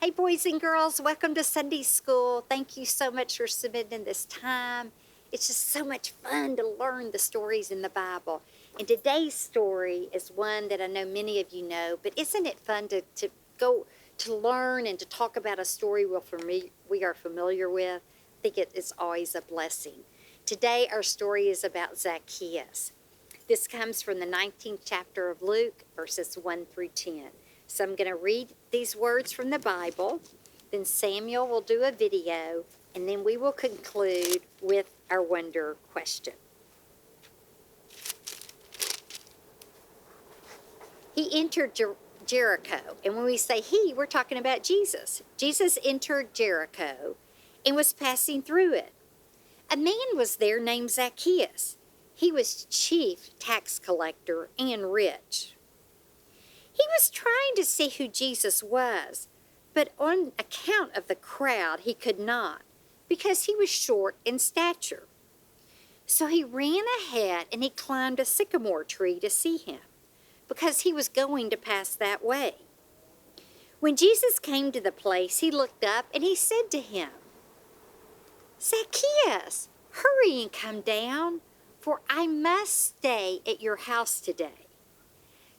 Hey, boys and girls, welcome to Sunday School. Thank you so much for submitting this time. It's just so much fun to learn the stories in the Bible. And today's story is one that I know many of you know, but isn't it fun to go to learn and to talk about a story we are familiar with? I think it is always a blessing. Today, our story is about Zacchaeus. This comes from the 19th chapter of Luke, verses 1 through 10. So I'm going to read these words from the Bible, then Samuel will do a video, and then we will conclude with our wonder question. He entered Jericho, and when we say he, we're talking about Jesus. Jesus entered Jericho and was passing through it. A man was there named Zacchaeus. He was chief tax collector and rich. He was trying to see who Jesus was, but on account of the crowd, he could not, because he was short in stature. So he ran ahead and he climbed a sycamore tree to see him, because he was going to pass that way. When Jesus came to the place, he looked up and he said to him, "Zacchaeus, hurry and come down, for I must stay at your house today."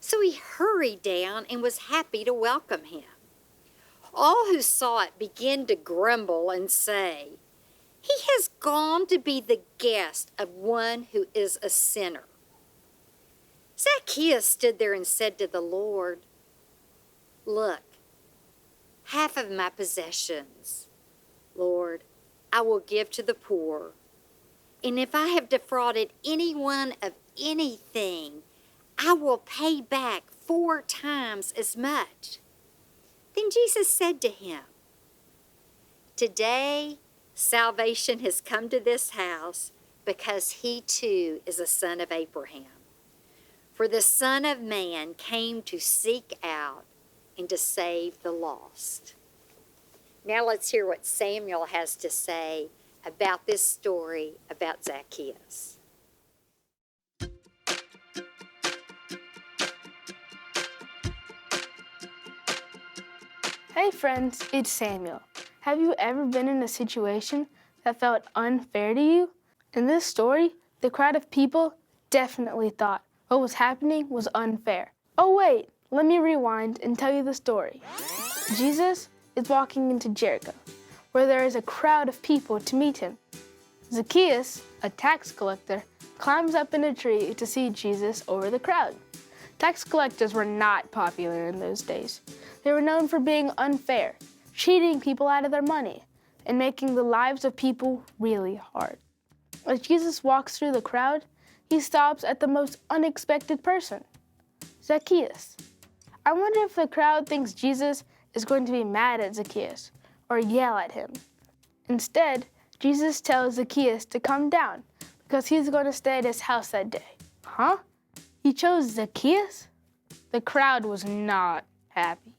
So he hurried down and was happy to welcome him. All who saw it began to grumble and say, "He has gone to be the guest of one who is a sinner." Zacchaeus stood there and said to the Lord, "Look, half of my possessions, Lord, I will give to the poor. And if I have defrauded anyone of anything, I will pay back 4 times as much." Then Jesus said to him, "Today salvation has come to this house, because he too is a son of Abraham. For the Son of Man came to seek out and to save the lost." Now let's hear what Samuel has to say about this story about Zacchaeus. Hey friends, it's Samuel. Have you ever been in a situation that felt unfair to you? In this story, the crowd of people definitely thought what was happening was unfair. Oh wait, let me rewind and tell you the story. Jesus is walking into Jericho, where there is a crowd of people to meet him. Zacchaeus, a tax collector, climbs up in a tree to see Jesus over the crowd. Tax collectors were not popular in those days. They were known for being unfair, cheating people out of their money, and making the lives of people really hard. As Jesus walks through the crowd, he stops at the most unexpected person, Zacchaeus. I wonder if the crowd thinks Jesus is going to be mad at Zacchaeus or yell at him. Instead, Jesus tells Zacchaeus to come down because he's going to stay at his house that day. Huh? He chose Zacchaeus? The crowd was not happy.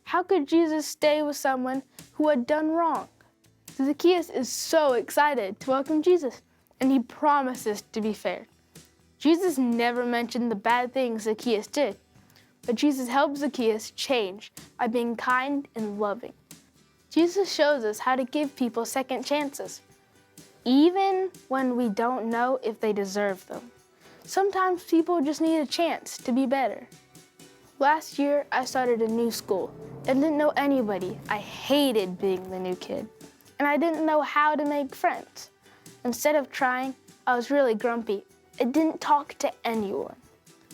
How could Jesus stay with someone who had done wrong? Zacchaeus is so excited to welcome Jesus, and he promises to be fair. Jesus never mentioned the bad things Zacchaeus did, but Jesus helps Zacchaeus change by being kind and loving. Jesus shows us how to give people second chances, even when we don't know if they deserve them. Sometimes people just need a chance to be better. Last year, I started a new school and didn't know anybody. I hated being the new kid, and I didn't know how to make friends. Instead of trying, I was really grumpy. I didn't talk to anyone.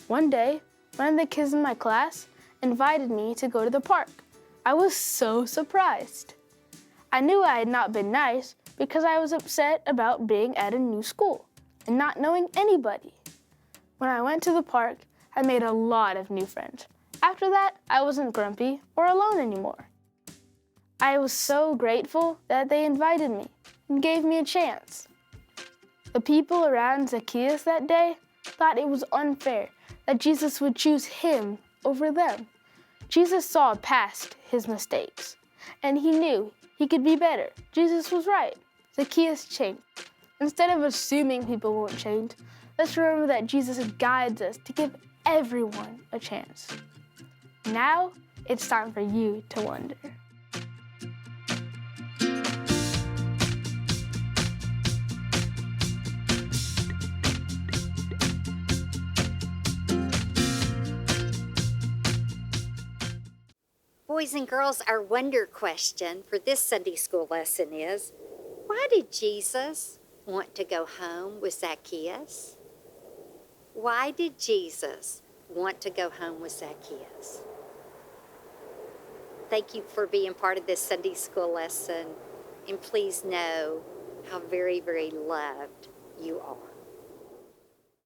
One day, one of the kids in my class invited me to go to the park. I was so surprised. I knew I had not been nice because I was upset about being at a new school and not knowing anybody. When I went to the park, I made a lot of new friends. After that, I wasn't grumpy or alone anymore. I was so grateful that they invited me and gave me a chance. The people around Zacchaeus that day thought it was unfair that Jesus would choose him over them. Jesus saw past his mistakes, and he knew he could be better. Jesus was right. Zacchaeus changed. Instead of assuming people won't change, let's remember that Jesus guides us to give everyone a chance. Now, it's time for you to wonder. boys and girls, our wonder question for this Sunday school lesson is, why did Jesus want to go home with Zacchaeus? Why did Jesus want to go home with Zacchaeus? Thank you for being part of this Sunday school lesson, and please know how very, very loved you are.